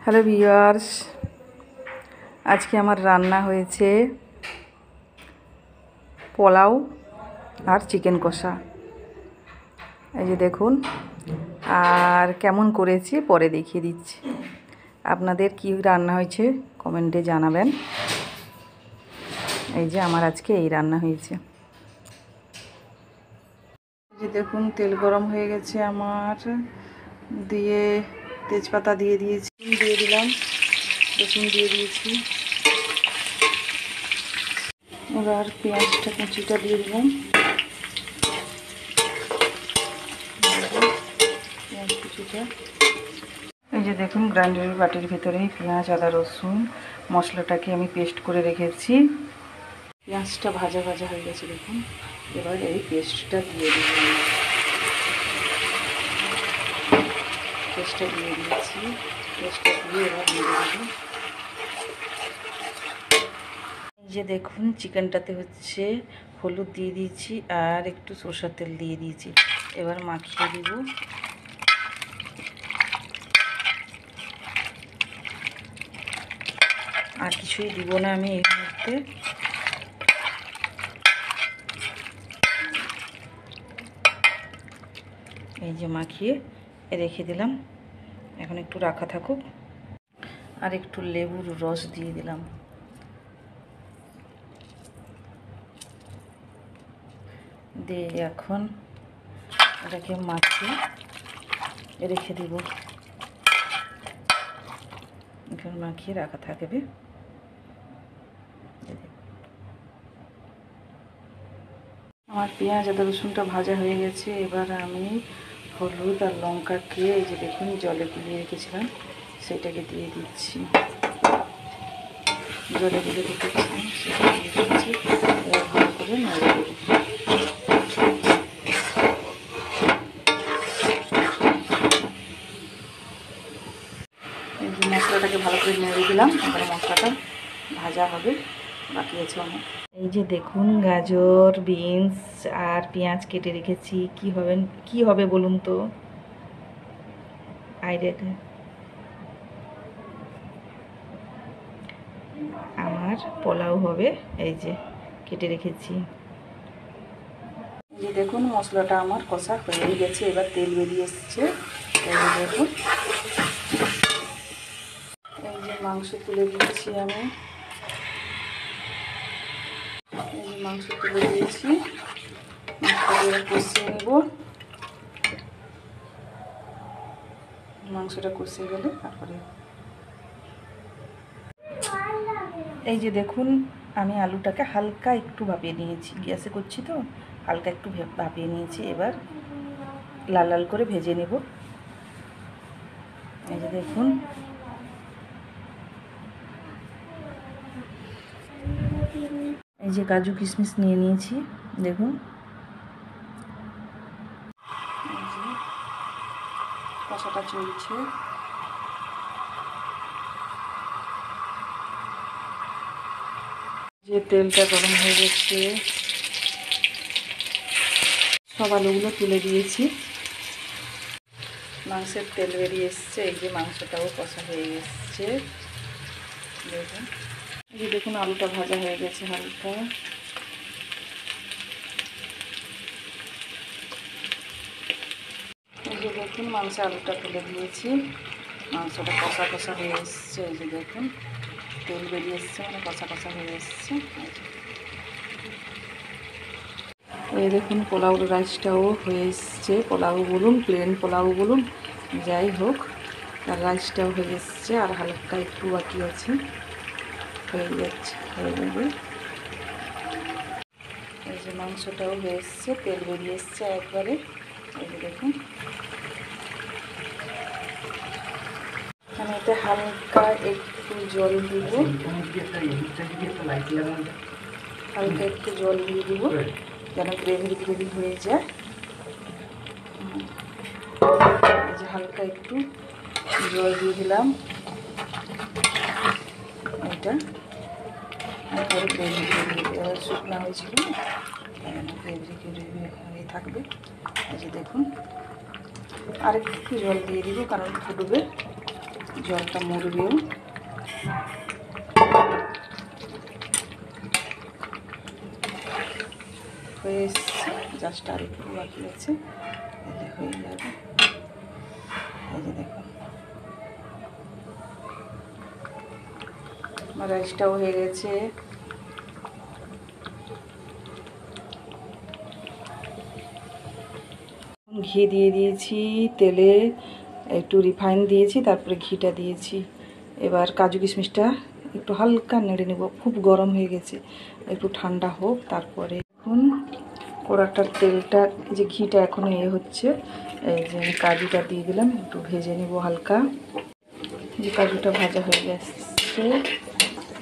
Hello viewers, আজকে আমার রান্না হয়েছে পোলাও আর চিকেন কষা। এই যে দেখুন, আর কেমন করেছি পরে দেখিয়ে দিচ্ছি। আপনাদের কি রান্না হয়েছে কমেন্টে জানাবেন। এই যে আমার আজকে এই রান্না হয়েছে। এই যে দেখুন, তেল গরম হয়ে গেছে আমার, দিয়ে তেজপাতা দিয়ে দিয়েছি, দিয়ে দিলাম, রসুন দিয়ে দিয়েছি, এবার পেঁয়াজটা কুচিটা দিয়ে দিলাম। পেঁয়াজ কুচিটা এই যে দেখুন, গ্রাইন্ডারের বাটির ভেতরেই পেঁয়াজ আদা রসুন মশলাটাকে আমি পেস্ট করে রেখেছি। পেঁয়াজটা ভাজা ভাজা হয়ে গেছে দেখুন। এবার এই পেস্টটা দিয়ে দিলাম, পেস্টটা দিয়ে দিয়েছি। পেস্টটা দিয়ে এবার নেড়ে দেবো। এই যে দেখুন, চিকেনটাতে হচ্ছে হলুদ দিয়ে দিয়েছি আর একটু সরষের তেল দিয়ে দিয়েছি। এবার মাখিয়ে দিব। আর কিছুই দিব না আমি এই মুহূর্তে। এই যে মাখিয়ে রেখে দিলাম, এখন একটু রাখা থাকুক। আর একটু লেবুর রস দিয়ে দিলাম, দিয়ে এখন এটাকে মাখিয়ে রেখে দিব। এখন মাখিয়ে রাখা থাকবে। আমার পেঁয়াজ আদা রসুনটা ভাজা হয়ে গেছে। এবার আমি হলুদ আর লঙ্কাকে এই যে দেখুন জলে গুলিয়ে রেখেছিলাম সেটাকে দিয়ে দিচ্ছি। জলে গুলে রেখেছিলাম সেটা দিয়ে দিচ্ছি। এবার ভালো করে নেড়ে দেবো। এই যে মশলাটাকে ভালো করে নেড়ে দিলাম। এবার মশলাটা ভাজা হবে, বাকি আছে অনেক। এই যে দেখুন, গাজর বিনস আর পেঁয়াজ কেটে রেখেছি। কি হবে বলুন তো? আইডিয়াটা আমার পোলাও হবে। এই যে কেটে রেখেছি। এই যে দেখুন, মশলাটা আমার কষা হয়ে গেছে। এবার তেল বেরিয়ে এসছে। এই যে দেখুন, এই যে মাংস তুলে দিয়েছি আমি। এই যে মাংস তুলে দিয়েছি, মাংসটা কষিয়ে নেব। মাংসটা কষিয়ে গেলে তারপরে এই যে দেখুন, আমি আলুটাকে হালকা একটু ভাপিয়ে নিয়েছি। গ্যাসে করছি তো, হালকা একটু ভাপিয়ে নিয়েছি। এবার লাল লাল করে ভেজে নেব। এই যে দেখুন, এই যে কাজু কিশমিশ নিয়ে নিয়েছি দেখুন। কষাটা চলছে। যে তেলটা গরম হয়ে গেছে, সব আলুগুলো তুলে দিয়েছি। মাংসের তেল বেরিয়ে এসছে। এই যে মাংসটাও কষা হয়ে এসছে দেখুন। এই যে দেখুন, আলুটা ভাজা হয়ে গেছে হালকা। এই যে দেখুন, মাংসে আলুটা তুলে দিয়েছি। মাংসটা কষা কষা হয়ে এসছে। এই যে দেখুন, তেল বেরিয়ে এসছে, মানে কষা কষা হয়ে এসছে। এই দেখুন, পোলাও রাইসটাও হয়ে এসছে। পোলাও বলুন, প্লেন পোলাও বলুন, যাই হোক, তার রাইসটাও হয়ে এসছে। আর হালকা একটু বাকি আছে, হয়ে যাচ্ছে, হয়ে যাবে। এই যে মাংসটাও হয়ে এসছে, তেল বেরিয়ে এসছে একবারে। এই যে দেখুন, আমি এতে হালকা একটু জল দিব, হালকা একটু জল দিয়ে দিব যেন গ্রেভি হয়ে যায়। এই যে হালকা একটু জল দিয়ে দিলাম। এটা একবারে গ্রেভি এবার শুকনা হয়েছিল, গ্রেভি হয়ে থাকবে। এই যে দেখুন, আর একটু জল দিয়ে দিব কারণ ফুটবে। জলটা মরবেও। হয়ে এসছে, জাস্ট আর একটু বাকি আছে, হয়ে যাবে। এই যে দেখুন আমার রাইসটাও হয়ে গেছে। ঘি দিয়ে দিয়েছি, তেলে একটু রিফাইন দিয়েছি, তারপরে ঘিটা দিয়েছি। এবার কাজু কিশমিশটা একটু হালকা নেড়ে নেব, খুব গরম হয়ে গেছে, একটু ঠান্ডা হোক। তারপরে এখন কড়াটার তেলটা, যে ঘিটা এখনও হচ্ছে, এই যে আমি কাজুটা দিয়ে দিলাম, একটু ভেজে নেব হালকা। যে কাজুটা ভাজা হয়ে গেছে,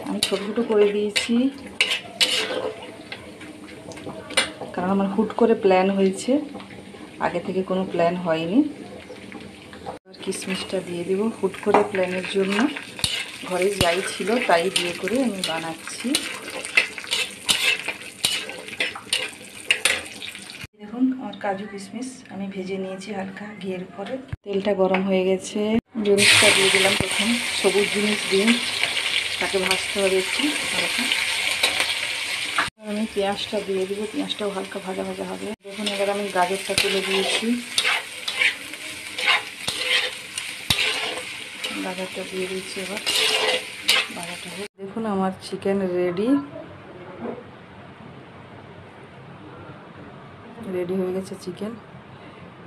আমি ছোটো ছোটো করে দিয়েছি, কারণ আমার হুট করে প্ল্যান হয়েছে, আগে থেকে কোনো প্ল্যান হয়নি। কিশমিশটা দিয়ে দেব, হুট করে প্ল্যানের জন্য, ঘরে যাই ছিল তাই দিয়ে করে আমি বানাচ্ছি। দেখুন আমার কাজু কিশমিশ আমি ভেজে নিয়েছি হালকা ঘিয়ের উপরে। তেলটা গরম হয়ে গেছে, বিনসটা দিয়ে দিলাম। প্রথম সবুজ জিনিস বিনস, তাকে ভাজতে হবে একটু হালকা। আমি পেঁয়াজটা দিয়ে দেবো, পেঁয়াজটাও হালকা ভাজা ভাজা হবে। দেখুন এবার আমি গাজরটা তুলে দিয়েছি, গাজরটা দিয়ে দিচ্ছি। এবার ভাজাটা হোক। দেখুন আমার চিকেন রেডি হয়ে গেছে চিকেন।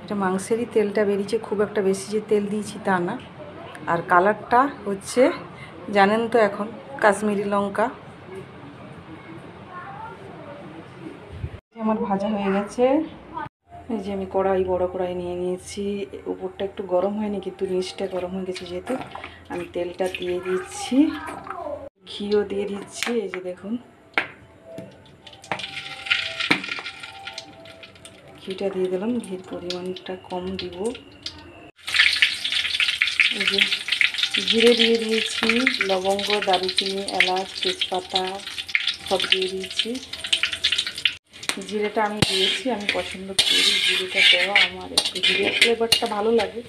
এটা মাংসেরই তেলটা বেরিয়েছে, খুব একটা বেশি যে তেল দিয়েছি তা না। আর কালারটা হচ্ছে জানেন তো এখন, কাশ্মীরি লঙ্কা। আমার ভাজা হয়ে গেছে। এই যে আমি বড় কড়াই নিয়ে নিয়েছি, উপরটা একটু গরম হয়নি কিন্তু নিচটা গরম হয়ে গেছে। যেহেতু আমি তেলটা দিয়ে দিচ্ছি, ঘিও দিয়ে দিচ্ছি। এই যে দেখুন ঘিটা দিয়ে দিলাম, ঘির পরিমাণটা কম দিব। এই যে জিরে দিয়ে দিয়েছি, লবঙ্গ, দারুচিনি, এলাচ, তেজপাতা সব দিয়ে দিয়েছি। জিরেটা আমি দিয়েছি, আমি পছন্দ করি জিরেটা দেওয়া, আমার একটু জিরের ফ্লেভারটা ভালো লাগে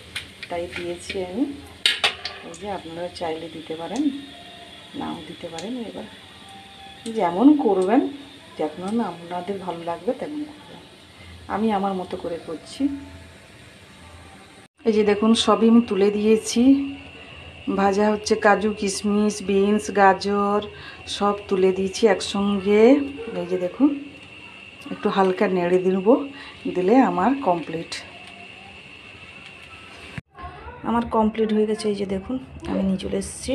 তাই দিয়েছি আমি। এই যে আপনারা চাইলে দিতে পারেন, নাও দিতে পারেন। এবার যেমন করবেন, যেমন আপনাদের ভালো লাগবে তেমন করবেন, আমি আমার মতো করে করছি। এই যে দেখুন সবই আমি তুলে দিয়েছি, ভাজা হচ্ছে, কাজু কিশমিশ বিনস গাজর সব তুলে দিয়েছি একসঙ্গে। এই যে দেখুন একটু হালকা নেড়ে দেব, দিলে আমার কমপ্লিট হয়ে গেছে। এই যে দেখুন আমি নিয়ে চলে এসেছি।